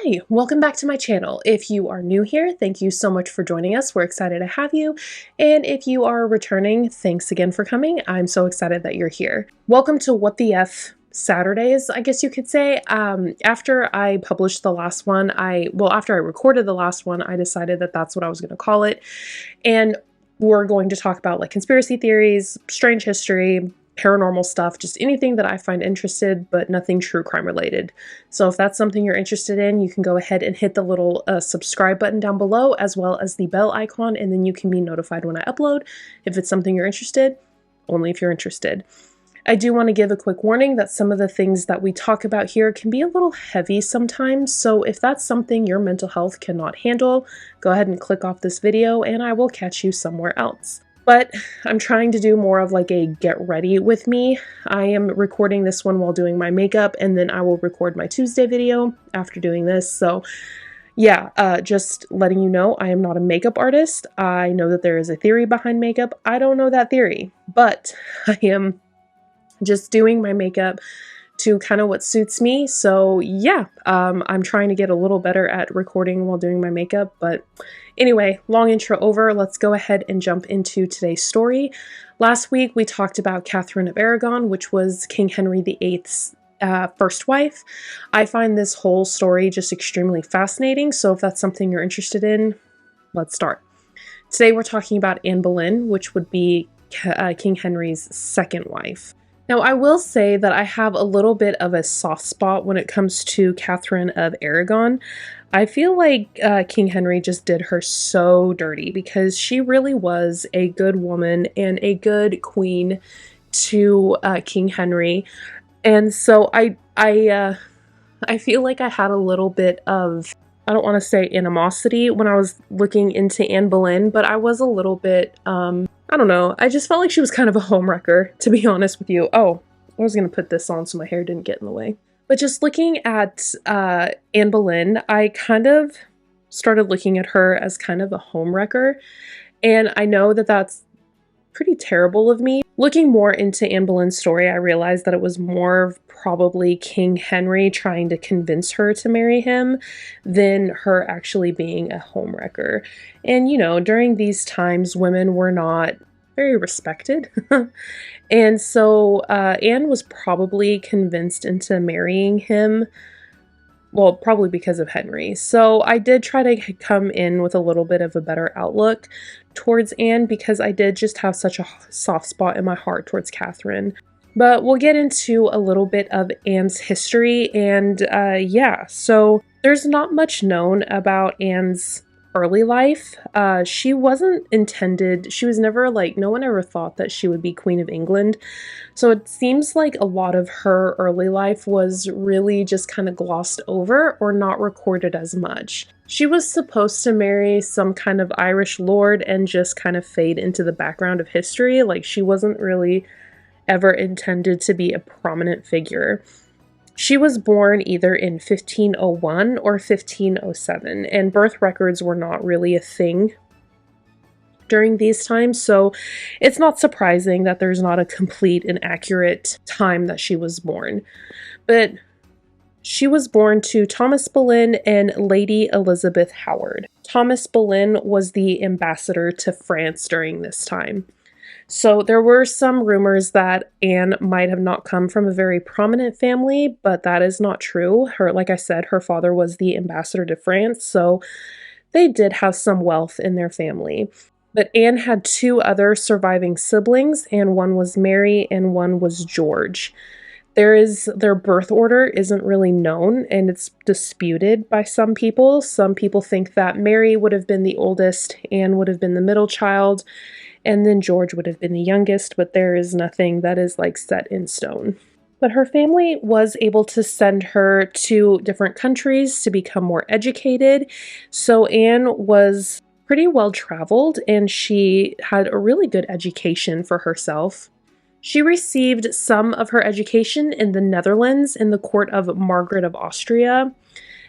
Hi, welcome back to my channel. If you are new here, thank you so much for joining us. We're excited to have you. And if you are returning, thanks again for coming. I'm so excited that you're here. Welcome to What the F Saturdays, I guess you could say. After I published the last one, after I recorded the last one, I decided that that's what I was going to call it. And we're going to talk about like conspiracy theories, strange history, paranormal stuff, just anything that I find interested, but nothing true crime related. So if that's something you're interested in, you can go ahead and hit the little subscribe button down below, as well as the bell icon, and then you can be notified when I upload if it's something you're interested, only if you're interested. I do want to give a quick warning that some of the things that we talk about here can be a little heavy sometimes, so if that's something your mental health cannot handle, go ahead and click off this video and I will catch you somewhere else. But I'm trying to do more of like a get ready with me. I am recording this one while doing my makeup, and then I will record my Tuesday video after doing this. So yeah, just letting you know, I am not a makeup artist. I know that there is a theory behind makeup. I don't know that theory, but I am just doing my makeup to kind of what suits me. So yeah, I'm trying to get a little better at recording while doing my makeup. But anyway, long intro over. Let's go ahead and jump into today's story. Last week, we talked about Catherine of Aragon, which was King Henry VIII's first wife. I find this whole story just extremely fascinating. So if that's something you're interested in, let's start. Today, we're talking about Anne Boleyn, which would be King Henry's second wife. Now, I will say that I have a little bit of a soft spot when it comes to Catherine of Aragon. I feel like King Henry just did her so dirty because she really was a good woman and a good queen to King Henry. And so I feel like I had a little bit of, I don't want to say animosity when I was looking into Anne Boleyn, but I was a little bit, I don't know. I just felt like she was kind of a homewrecker, to be honest with you. Oh, I was going to put this on so my hair didn't get in the way. But just looking at Anne Boleyn, I kind of started looking at her as kind of a homewrecker. And I know that that's pretty terrible of me. Looking more into Anne Boleyn's story, I realized that it was more of probably King Henry trying to convince her to marry him than her actually being a homewrecker. And, you know, during these times, women were not very respected. And so Anne was probably convinced into marrying him, well, probably because of Henry. So I did try to come in with a little bit of a better outlook towards Anne because I did just have such a soft spot in my heart towards Catherine. But we'll get into a little bit of Anne's history, and yeah, so there's not much known about Anne's early life. She wasn't intended, she was never like, no one ever thought that she would be Queen of England. So it seems like a lot of her early life was really just kind of glossed over or not recorded as much. She was supposed to marry some kind of Irish lord and just kind of fade into the background of history. Like, she wasn't really ever intended to be a prominent figure. She was born either in 1501 or 1507, and birth records were not really a thing during these times, so it's not surprising that there's not a complete and accurate time that she was born. But she was born to Thomas Boleyn and Lady Elizabeth Howard. Thomas Boleyn was the ambassador to France during this time. So there were some rumors that Anne might have not come from a very prominent family, but that is not true. Like I said, her father was the ambassador to France, so they did have some wealth in their family. But Anne had two other surviving siblings, and one was Mary and one was George. Their birth order isn't really known, and it's disputed by some people. Some people think that Mary would have been the oldest, Anne would have been the middle child, and then George would have been the youngest, but there is nothing that is like set in stone. But her family was able to send her to different countries to become more educated. So Anne was pretty well traveled and she had a really good education for herself. She received some of her education in the Netherlands in the court of Margaret of Austria.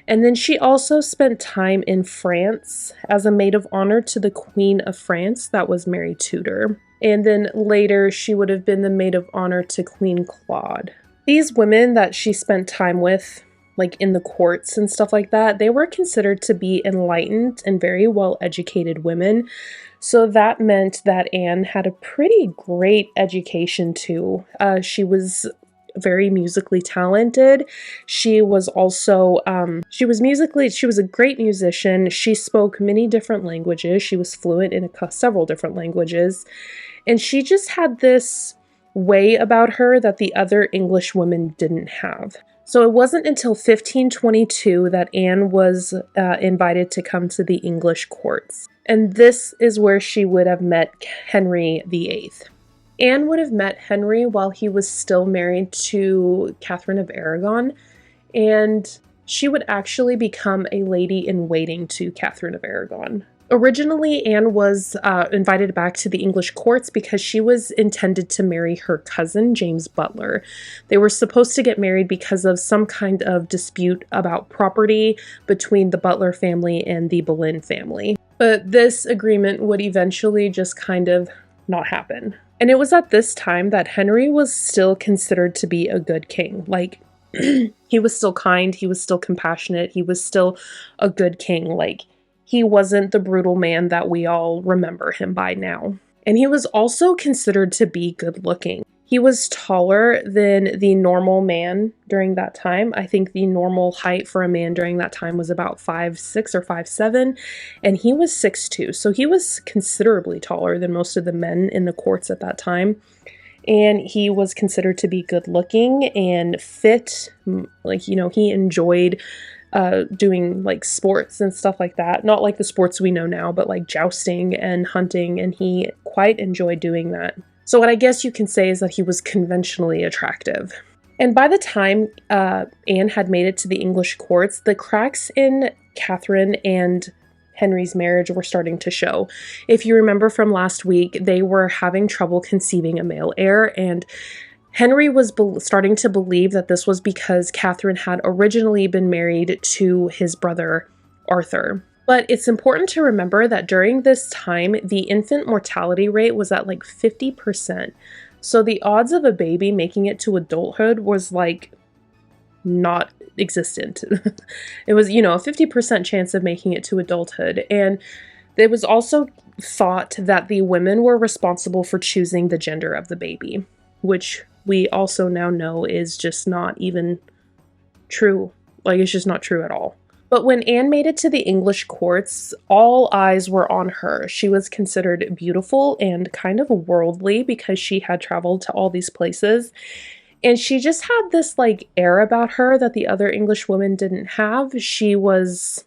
And then she also spent time in France as a maid of honor to the Queen of France, that was Mary Tudor. And then later she would have been the maid of honor to Queen Claude. These women that she spent time with like in the courts and stuff like that, they were considered to be enlightened and very well educated women. So that meant that Anne had a pretty great education too. She was very musically talented. She was also, she was a great musician. She spoke many different languages. She was fluent in several different languages. And she just had this way about her that the other English women didn't have. So it wasn't until 1522 that Anne was invited to come to the English courts. And this is where she would have met Henry VIII. Anne would have met Henry while he was still married to Catherine of Aragon, and she would actually become a lady-in-waiting to Catherine of Aragon. Originally, Anne was invited back to the English courts because she was intended to marry her cousin, James Butler. They were supposed to get married because of some kind of dispute about property between the Butler family and the Boleyn family. But this agreement would eventually just kind of not happen. And it was at this time that Henry was still considered to be a good king. Like, he was still kind, he was still compassionate, he was still a good king. Like, he wasn't the brutal man that we all remember him by now. And he was also considered to be good looking. He was taller than the normal man during that time. I think the normal height for a man during that time was about 5'6" or 5'7", and he was 6'2", so he was considerably taller than most of the men in the courts at that time. And he was considered to be good looking and fit. Like, you know, he enjoyed doing like sports and stuff like that. Not like the sports we know now, but like jousting and hunting, and he quite enjoyed doing that. So what I guess you can say is that he was conventionally attractive. And by the time Anne had made it to the English courts, the cracks in Catherine and Henry's marriage were starting to show. If you remember from last week, they were having trouble conceiving a male heir, and Henry was starting to believe that this was because Catherine had originally been married to his brother, Arthur. But it's important to remember that during this time, the infant mortality rate was at like 50%. So the odds of a baby making it to adulthood was like not existent. It was, you know, a 50% chance of making it to adulthood. And it was also thought that the women were responsible for choosing the gender of the baby, which we also now know is just not even true. Like, it's just not true at all. But when Anne made it to the English courts, all eyes were on her. She was considered beautiful and kind of worldly because she had traveled to all these places. And she just had this like air about her that the other English women didn't have. She was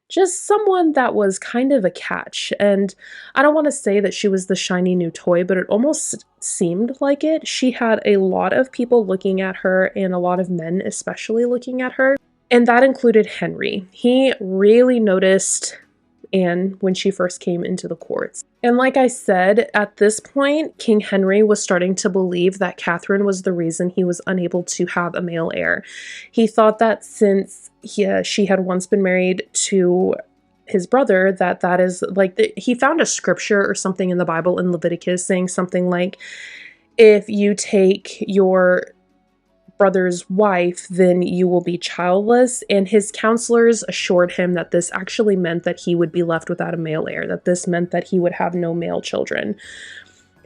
just someone that was kind of a catch. And I don't want to say that she was the shiny new toy, but it almost seemed like it. She had a lot of people looking at her, and a lot of men especially looking at her. And that included Henry. He really noticed Anne when she first came into the courts. And like I said, at this point, King Henry was starting to believe that Catherine was the reason he was unable to have a male heir. He thought that since she had once been married to his brother, that is like, he found a scripture or something in the Bible in Leviticus saying something like, if you take your brother's wife, then you will be childless. And his counselors assured him that this actually meant that he would be left without a male heir, that this meant that he would have no male children.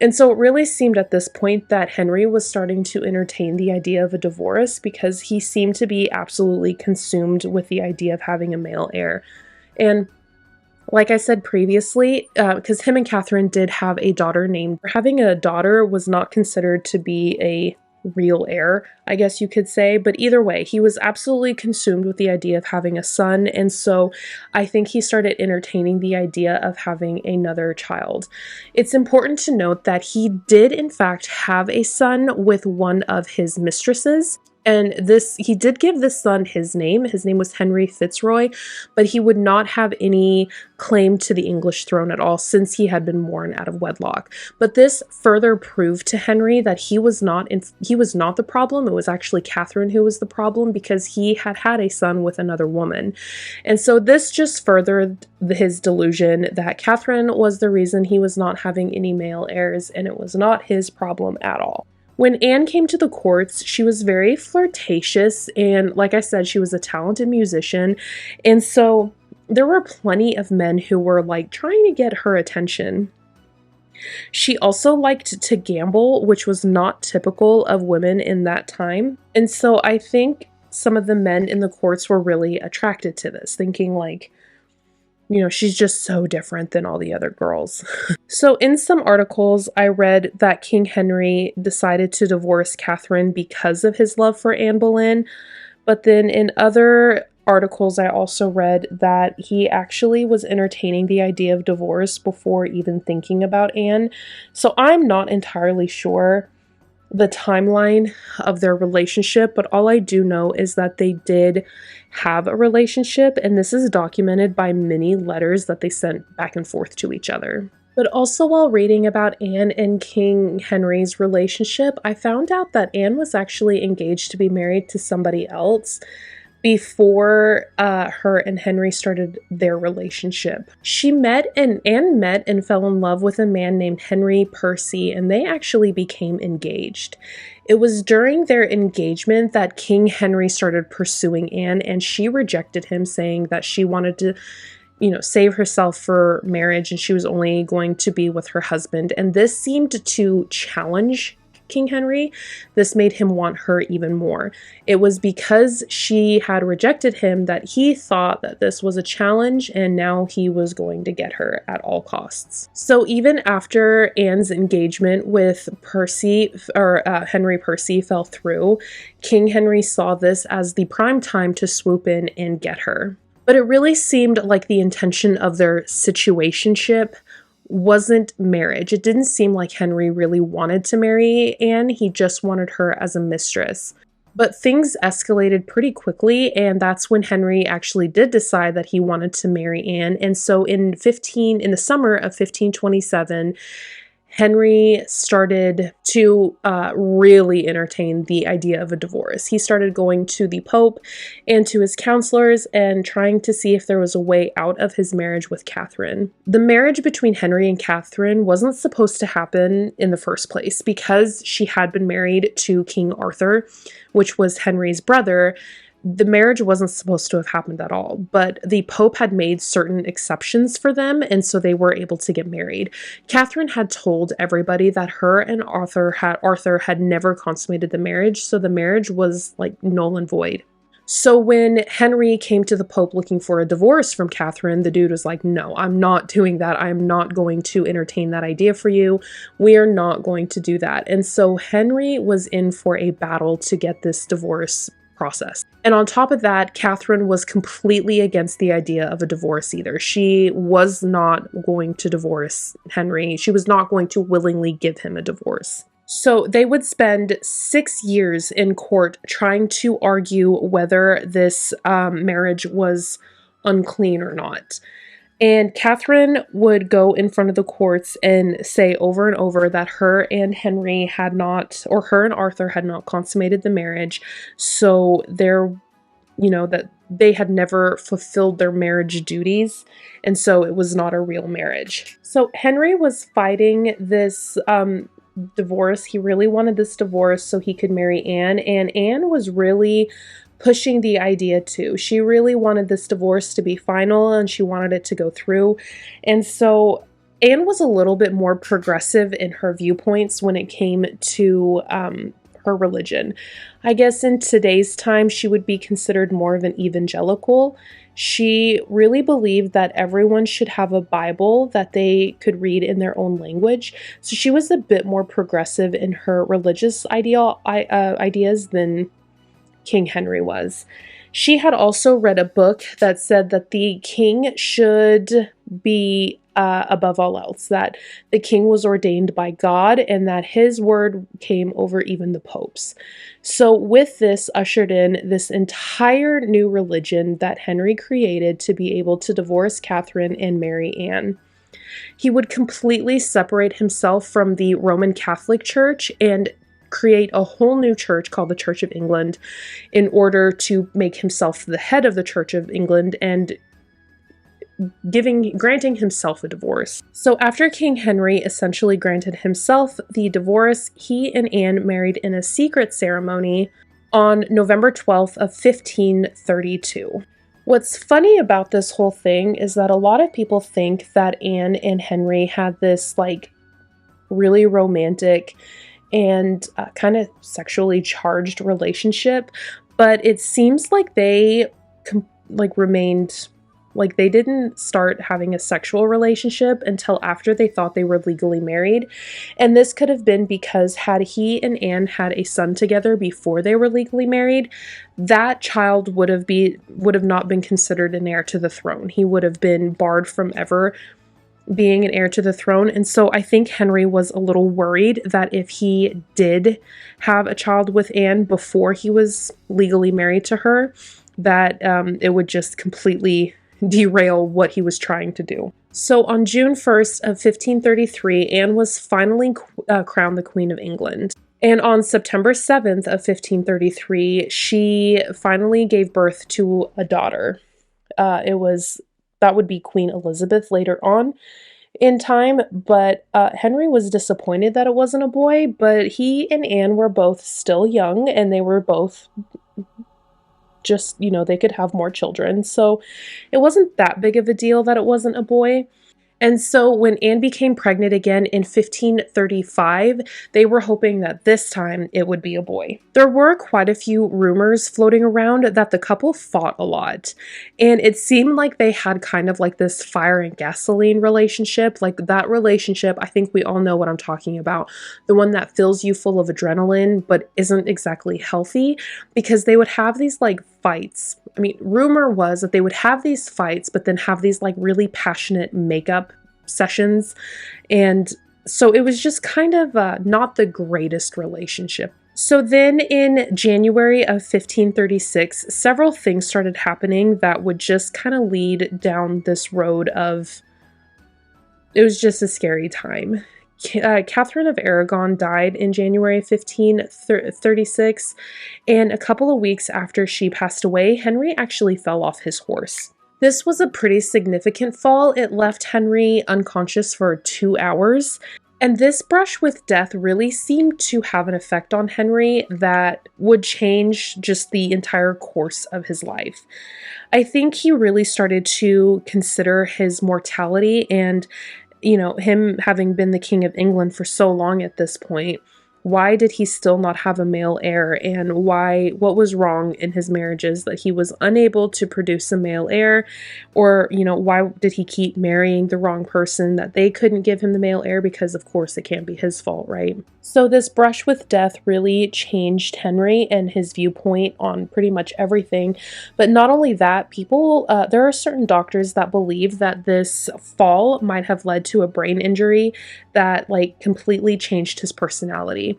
And so it really seemed at this point that Henry was starting to entertain the idea of a divorce because he seemed to be absolutely consumed with the idea of having a male heir. And like I said previously, because him and Catherine did have a daughter named, having a daughter was not considered to be a real heir, I guess you could say. But either way, he was absolutely consumed with the idea of having a son. And so I think he started entertaining the idea of having another child. It's important to note that he did in fact have a son with one of his mistresses. And he did give this son his name. His name was Henry Fitzroy, but he would not have any claim to the English throne at all since he had been born out of wedlock. But this further proved to Henry that he was not the problem. It was actually Catherine who was the problem because he had had a son with another woman. And so this just furthered his delusion that Catherine was the reason he was not having any male heirs, and it was not his problem at all. When Anne came to the courts, she was very flirtatious, and like I said, she was a talented musician, and so there were plenty of men who were like trying to get her attention. She also liked to gamble, which was not typical of women in that time, and so I think some of the men in the courts were really attracted to this, thinking like, you know, she's just so different than all the other girls. So in some articles, I read that King Henry decided to divorce Catherine because of his love for Anne Boleyn. But then in other articles, I also read that he actually was entertaining the idea of divorce before even thinking about Anne. So I'm not entirely sure the timeline of their relationship, but all I do know is that they did have a relationship, and this is documented by many letters that they sent back and forth to each other. But also while reading about Anne and King Henry's relationship, I found out that Anne was actually engaged to be married to somebody else before her and Henry started their relationship. Anne met and fell in love with a man named Henry Percy, and they actually became engaged. It was during their engagement that King Henry started pursuing Anne, and she rejected him, saying that she wanted to, you know, save herself for marriage and she was only going to be with her husband. And this seemed to challenge King Henry. This made him want her even more. It was because she had rejected him that he thought that this was a challenge, and now he was going to get her at all costs. So even after Anne's engagement with Henry Percy fell through, King Henry saw this as the prime time to swoop in and get her. But it really seemed like the intention of their situationship wasn't marriage. It didn't seem like Henry really wanted to marry Anne. He just wanted her as a mistress. But things escalated pretty quickly, and that's when Henry actually did decide that he wanted to marry Anne. And so in the summer of 1527, Henry started to really entertain the idea of a divorce. He started going to the Pope and to his counselors and trying to see if there was a way out of his marriage with Catherine. The marriage between Henry and Catherine wasn't supposed to happen in the first place because she had been married to King Arthur, which was Henry's brother. The marriage wasn't supposed to have happened at all, but the Pope had made certain exceptions for them, and so they were able to get married. Catherine had told everybody that her and Arthur had never consummated the marriage, so the marriage was like null and void. So when Henry came to the Pope looking for a divorce from Catherine, the dude was like, no, I'm not doing that. I'm not going to entertain that idea for you. We are not going to do that. And so Henry was in for a battle to get this divorce process. And on top of that, Catherine was completely against the idea of a divorce either. She was not going to divorce Henry. She was not going to willingly give him a divorce. So they would spend 6 years in court trying to argue whether this marriage was unclean or not. And Catherine would go in front of the courts and say over and over that her and Henry had not, or her and Arthur had not consummated the marriage. So that they had never fulfilled their marriage duties. And so it was not a real marriage. So Henry was fighting this divorce. He really wanted this divorce so he could marry Anne. And Anne was really pushing the idea too. She really wanted this divorce to be final and she wanted it to go through. And so Anne was a little bit more progressive in her viewpoints when it came to her religion. I guess in today's time, she would be considered more of an evangelical. She really believed that everyone should have a Bible that they could read in their own language. So she was a bit more progressive in her religious ideas than King Henry was. She had also read a book that said that the king should be above all else, that the king was ordained by God and that his word came over even the popes. So with this ushered in this entire new religion that Henry created to be able to divorce Catherine and marry Anne. He would completely separate himself from the Roman Catholic Church and create a whole new church called the Church of England in order to make himself the head of the Church of England and granting himself a divorce. So after King Henry essentially granted himself the divorce, he and Anne married in a secret ceremony on November 12th of 1532. What's funny about this whole thing is that a lot of people think that Anne and Henry had this like really romantic and kind of sexually charged relationship, but it seems like they remained, like they didn't start having a sexual relationship until after they thought they were legally married. And this could have been because had he and Anne had a son together before they were legally married, that child would have not been considered an heir to the throne. He would have been barred from ever being an heir to the throne. And so I think Henry was a little worried that if he did have a child with Anne before he was legally married to her, that it would just completely derail what he was trying to do. So on June 1st of 1533, Anne was finally crowned the Queen of England. And on September 7th of 1533, she finally gave birth to a daughter. That would be Queen Elizabeth later on in time, but Henry was disappointed that it wasn't a boy, but he and Anne were both still young, and they were both just, they could have more children, so it wasn't that big of a deal that it wasn't a boy. And so when Anne became pregnant again in 1535, they were hoping that this time it would be a boy. There were quite a few rumors floating around that the couple fought a lot. And it seemed like they had kind of like this fire and gasoline relationship. Like that relationship, I think we all know what I'm talking about. The one that fills you full of adrenaline, but isn't exactly healthy, because they would have these like fights. I mean, rumor was that they would have these fights, but then have these like really passionate makeup sessions. And so it was just kind of not the greatest relationship. So then in January of 1536, several things started happening that would just kind of lead down this road of, it was just a scary time. Catherine of Aragon died in January 1536, and a couple of weeks after she passed away, Henry actually fell off his horse. This was a pretty significant fall. It left Henry unconscious for 2 hours, and this brush with death really seemed to have an effect on Henry that would change just the entire course of his life. I think he really started to consider his mortality, and him having been the King of England for so long at this point, why did he still not have a male heir, and what was wrong in his marriages that he was unable to produce a male heir? Or, why did he keep marrying the wrong person that they couldn't give him the male heir? Because of course it can't be his fault, right? So this brush with death really changed Henry and his viewpoint on pretty much everything. But not only that, there are certain doctors that believe that this fall might have led to a brain injury that like completely changed his personality.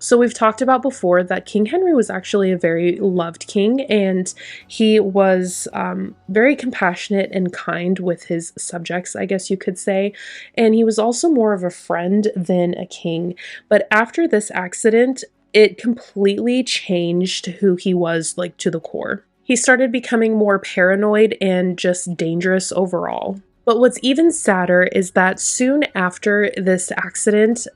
So we've talked about before that King Henry was actually a very loved king, and he was very compassionate and kind with his subjects, I guess you could say. And he was also more of a friend than a king. But after this accident, it completely changed who he was, like, to the core. He started becoming more paranoid and just dangerous overall. But what's even sadder is that soon after this accident,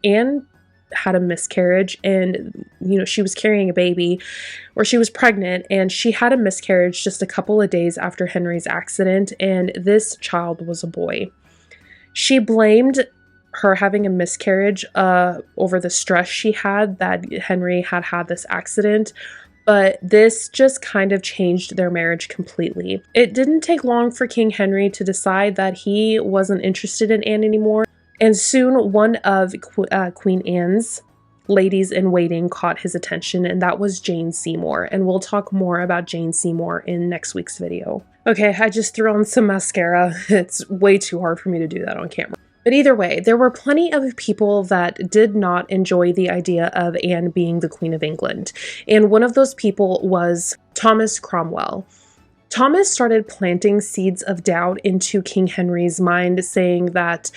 Anne had a miscarriage, and she was carrying a baby, or she was pregnant, and she had a miscarriage just a couple of days after Henry's accident, and this child was a boy. She blamed her having a miscarriage over the stress she had that Henry had this accident, but this just kind of changed their marriage completely. It didn't take long for King Henry to decide that he wasn't interested in Anne anymore. And soon one of Queen Anne's ladies-in-waiting caught his attention, and that was Jane Seymour. And we'll talk more about Jane Seymour in next week's video. Okay, I just threw on some mascara. It's way too hard for me to do that on camera. But either way, there were plenty of people that did not enjoy the idea of Anne being the Queen of England. And one of those people was Thomas Cromwell. Thomas started planting seeds of doubt into King Henry's mind, saying that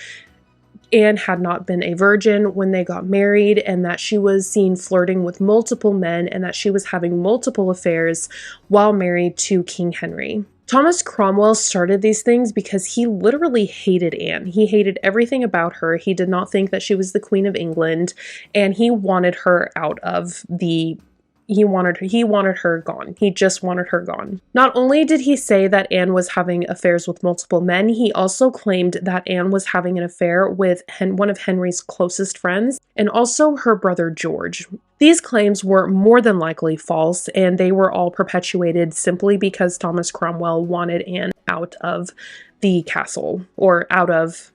Anne had not been a virgin when they got married, and that she was seen flirting with multiple men, and that she was having multiple affairs while married to King Henry. Thomas Cromwell started these things because he literally hated Anne. He hated everything about her. He did not think that she was the Queen of England, and he wanted her out of the he wanted her gone. He just wanted her gone. Not only did he say that Anne was having affairs with multiple men, he also claimed that Anne was having an affair with one of Henry's closest friends and also her brother George. These claims were more than likely false, and they were all perpetuated simply because Thomas Cromwell wanted Anne out of the castle, or out of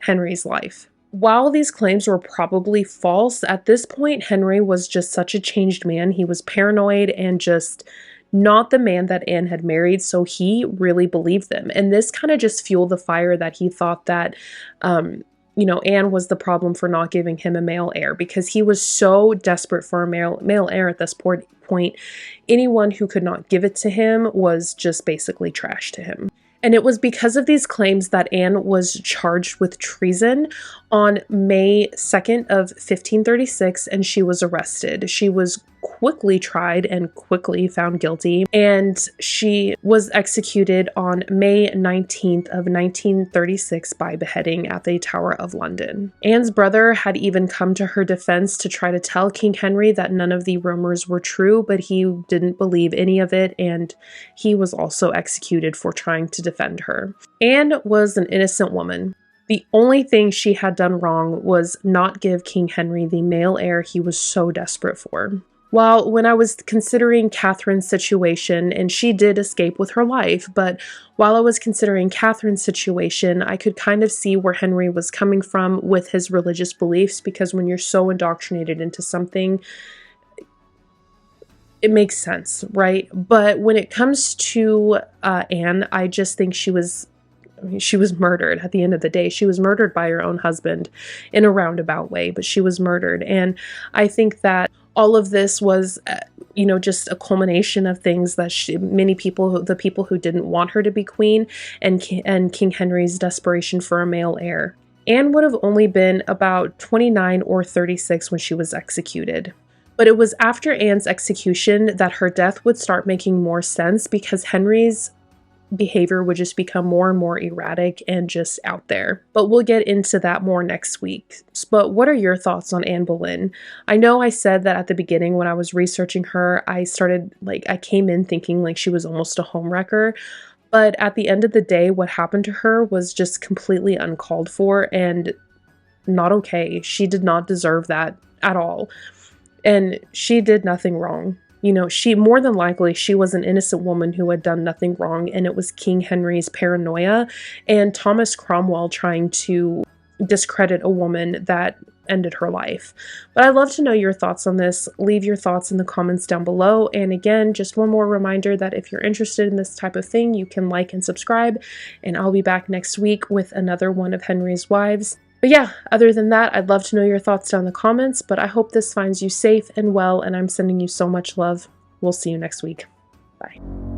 Henry's life. While these claims were probably false, at this point, Henry was just such a changed man. He was paranoid and just not the man that Anne had married, so he really believed them. And this kind of just fueled the fire that he thought that, Anne was the problem for not giving him a male heir, because he was so desperate for a male heir at this point. Anyone who could not give it to him was just basically trash to him. And it was because of these claims that Anne was charged with treason on May 2nd of 1536, and she was arrested. She was quickly tried and quickly found guilty, and she was executed on May 19th of 1936 by beheading at the Tower of London. Anne's brother had even come to her defense to try to tell King Henry that none of the rumors were true, but he didn't believe any of it, and he was also executed for trying to defend her. Anne was an innocent woman. The only thing she had done wrong was not give King Henry the male heir he was so desperate for. When I was considering Catherine's situation, and she did escape with her life, but while I was considering Catherine's situation, I could kind of see where Henry was coming from with his religious beliefs, because when you're so indoctrinated into something, it makes sense, right? But when it comes to Anne, I just think she was murdered at the end of the day. She was murdered by her own husband in a roundabout way, but she was murdered. And I think that all of this was, just a culmination of things that the people who didn't want her to be queen, and King Henry's desperation for a male heir. Anne would have only been about 29 or 36 when she was executed. But it was after Anne's execution that her death would start making more sense, because Henry's behavior would just become more and more erratic and just out there. But we'll get into that more next week. But what are your thoughts on Anne Boleyn? I know I said that at the beginning when I was researching her, I came in thinking like she was almost a homewrecker. But at the end of the day, what happened to her was just completely uncalled for and not okay. She did not deserve that at all. And she did nothing wrong. More than likely, she was an innocent woman who had done nothing wrong, and it was King Henry's paranoia and Thomas Cromwell trying to discredit a woman that ended her life. But I'd love to know your thoughts on this. Leave your thoughts in the comments down below. And again, just one more reminder that if you're interested in this type of thing, you can like and subscribe, and I'll be back next week with another one of Henry's wives. But yeah, other than that, I'd love to know your thoughts down in the comments, but I hope this finds you safe and well, and I'm sending you so much love. We'll see you next week. Bye.